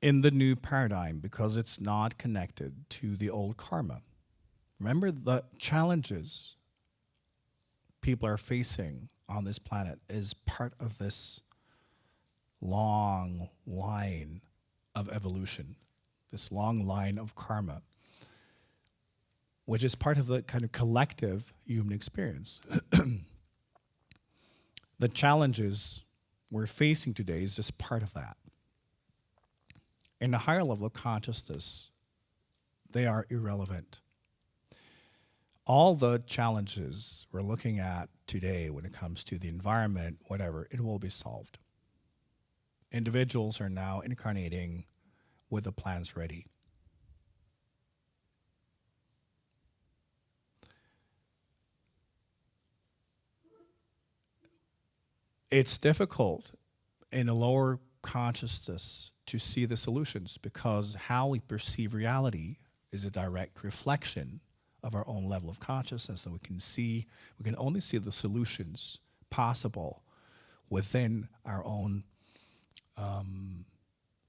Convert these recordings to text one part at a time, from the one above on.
in the new paradigm because it's not connected to the old karma. Remember, the challenges people are facing on this planet is part of this long line of evolution, this long line of karma, which is part of the kind of collective human experience. The challenges we're facing today is just part of that. In a higher level of consciousness, they are irrelevant. All the challenges we're looking at today when it comes to the environment, whatever, it will be solved. Individuals are now incarnating with the plans ready. It's difficult in a lower consciousness to see the solutions because how we perceive reality is a direct reflection of our own level of consciousness, and we can only see the solutions possible within our own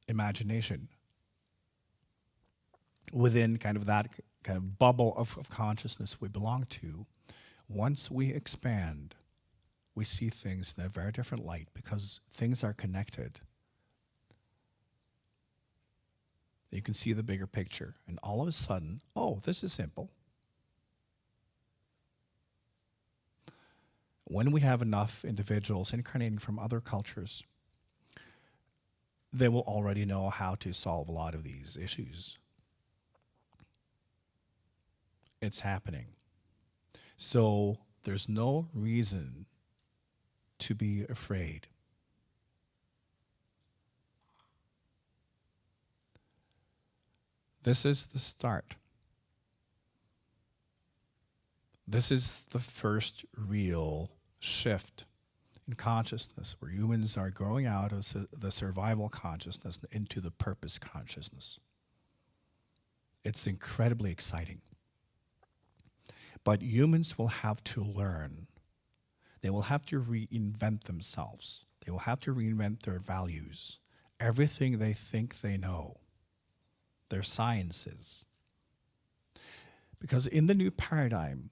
imagination, within kind of that kind of bubble of consciousness we belong to. Once we expand, we see things in a very different light because things are connected. You can see the bigger picture, and all of a sudden, oh, this is simple. When we have enough individuals incarnating from other cultures, they will already know how to solve a lot of these issues. It's happening. So there's no reason to be afraid. This is the start. This is the first real shift in consciousness where humans are growing out of the survival consciousness into the purpose consciousness. It's incredibly exciting. But humans will have to learn. They will have to reinvent themselves. They will have to reinvent their values, everything they think they know, their sciences. Because in the new paradigm,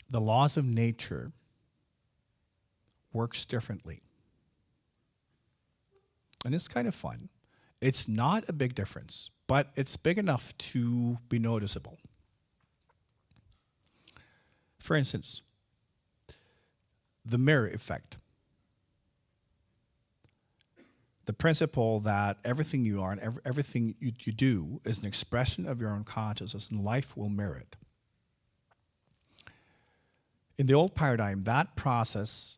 the laws of nature works differently. And it's kind of fun. It's not a big difference, but it's big enough to be noticeable. For instance, the mirror effect. The principle that everything you are and everything you do is an expression of your own consciousness, and life will mirror it. In the old paradigm, that process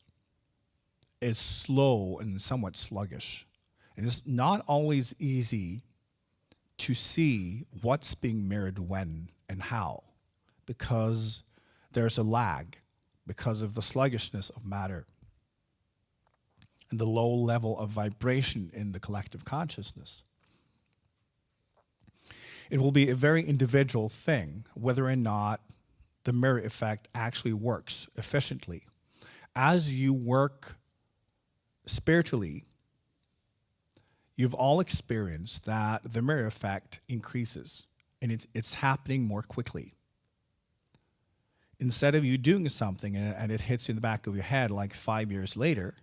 is slow and somewhat sluggish. And it's not always easy to see what's being mirrored when and how, because there's a lag because of the sluggishness of matter and the low level of vibration in the collective consciousness. It will be a very individual thing whether or not the mirror effect actually works efficiently. As you work spiritually, you've all experienced that the mirror effect increases and it's happening more quickly. Instead of you doing something and it hits you in the back of your head like 5 years later,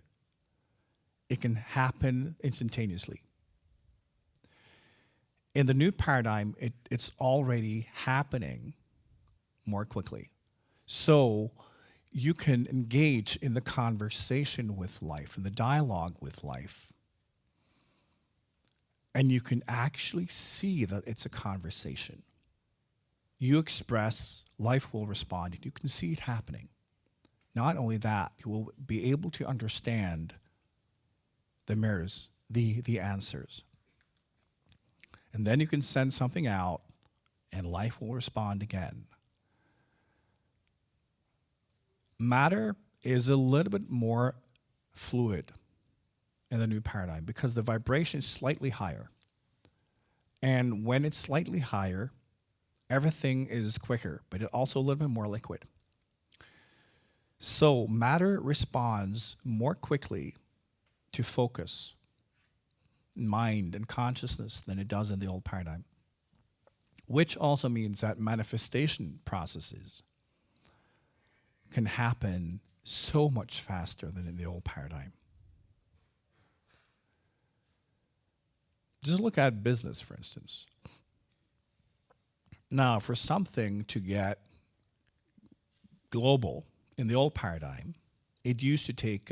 it can happen instantaneously. In the new paradigm, it's already happening more quickly. So you can engage in the conversation with life, in the dialogue with life. And you can actually see that it's a conversation. You express, life will respond, and you can see it happening. Not only that, you will be able to understand the mirrors, the answers. And then you can send something out, and life will respond again. Matter is a little bit more fluid in the new paradigm because the vibration is slightly higher. And when it's slightly higher, everything is quicker, but it's also a little bit more liquid. So matter responds more quickly to focus. mind and consciousness than it does in the old paradigm, which also means that manifestation processes can happen so much faster than in the old paradigm. Just look at business, for instance. Now, for something to get global in the old paradigm, it used to take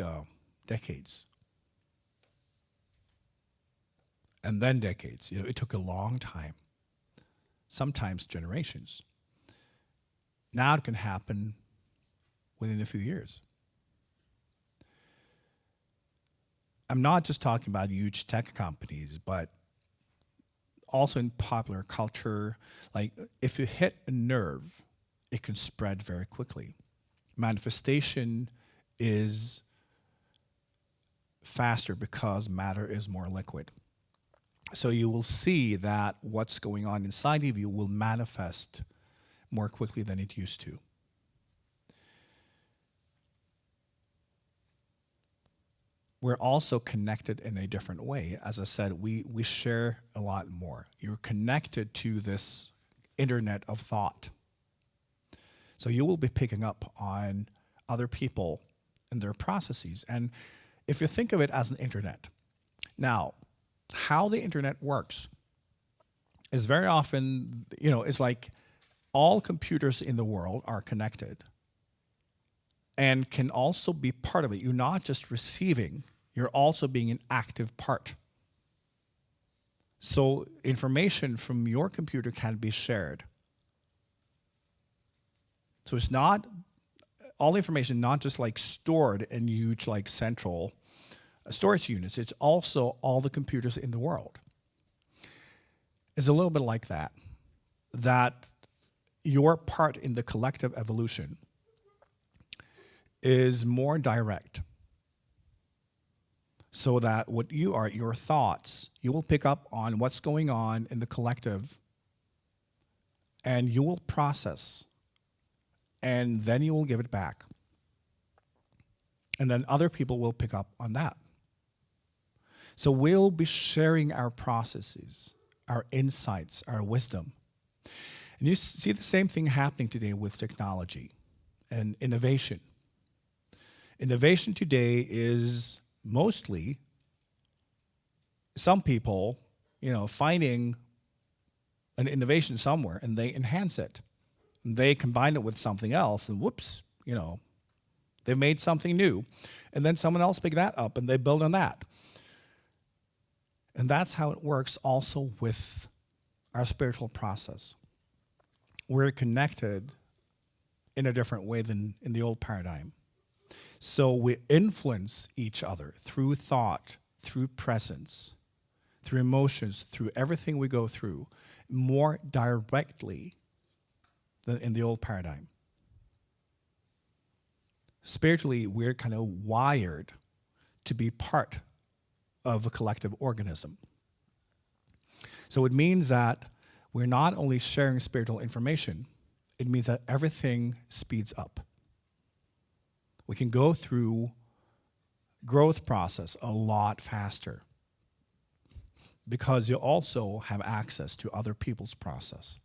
decades. And then decades. It took a long time, sometimes generations. Now it can happen within a few years. I'm not just talking about huge tech companies, but also in popular culture. Like, if you hit a nerve, it can spread very quickly. Manifestation is faster because matter is more liquid. So you will see that what's going on inside of you will manifest more quickly than it used to. We're also connected in a different way. As I said, we share a lot more. You're connected to this internet of thought. So you will be picking up on other people and their processes. And if you think of it as an internet, now, how the internet works is very often, it's like all computers in the world are connected and can also be part of it. You're not just receiving, you're also being an active part. So information from your computer can be shared. So it's not all information, not just like stored in huge like central storage units. It's also all the computers in the world. It's a little bit like that your part in the collective evolution is more direct. So that what you are, your thoughts, you will pick up on what's going on in the collective and you will process and then you will give it back. And then other people will pick up on that. So we'll be sharing our processes, our insights, our wisdom. And you see the same thing happening today with technology and innovation. Innovation today is mostly some people, finding an innovation somewhere and they enhance it. And they combine it with something else and whoops, they made something new. And then someone else picked that up and they build on that. And that's how it works also with our spiritual process. We're connected in a different way than in the old paradigm. So we influence each other through thought, through presence, through emotions, through everything we go through, more directly than in the old paradigm. Spiritually, we're kind of wired to be part of a collective organism. So it means that we're not only sharing spiritual information, it means that everything speeds up. We can go through growth process a lot faster because you also have access to other people's process.